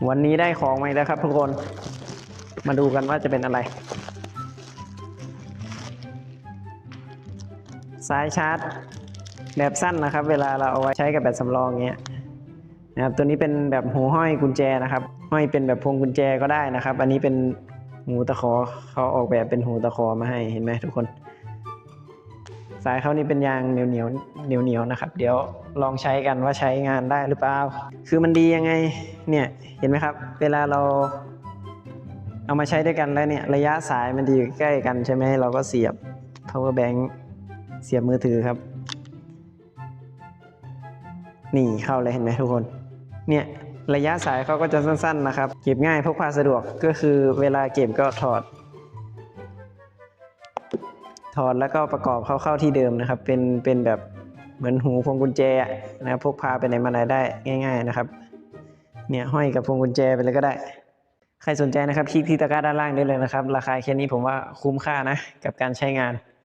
วันนี้ได้ของมาแล้วครับทุกคนมาดูกันว่าจะเป็นอะไรสายชาร์จแบบสั้นนะครับเวลาเราเอาไว้ใช้กับแบตสำรองเงี้ยนะครับตัวนี้เป็นแบบหูห้อยกุญแจนะครับห้อยเป็นแบบพวงกุญแจก็ได้นะครับอันนี้เป็นหูตะขอเขาออกแบบเป็นหูตะขอมาให้เห็นไหมทุกคนสายเขานี่เป็นยางเหนียวนะครับเดี๋ยวลองใช้กันว่าใช้งานได้หรือเปล่าคือมันดียังไงเนี่ยเห็นไหมครับเวลาเราเอามาใช้ด้วยกันแล้วเนี่ยระยะสายมันจะอยู่ใกล้กันใช่ไหมเราก็เสียบ power bank เสียบมือถือครับนี่เข้าเลยเห็นไหมทุกคนเนี่ยระยะสายเขาก็จะสั้นๆนะครับเก็บง่ายพกพาสะดวกก็คือเวลาเก็บก็ถอดแล้วก็ประกอบเข้าที่เดิมนะครับเป็นแบบเหมือนหูพวงกุญแจนะครับพกพาไปไหนมาไหนได้ง่ายๆนะครับเนี่ยห้อยกับพวงกุญแจไปเลยก็ได้ใครสนใจนะครับคลิกที่ตะกร้าด้านล่างได้เลยนะครับราคาแค่นี้ผมว่าคุ้มค่านะกับการใช้งาน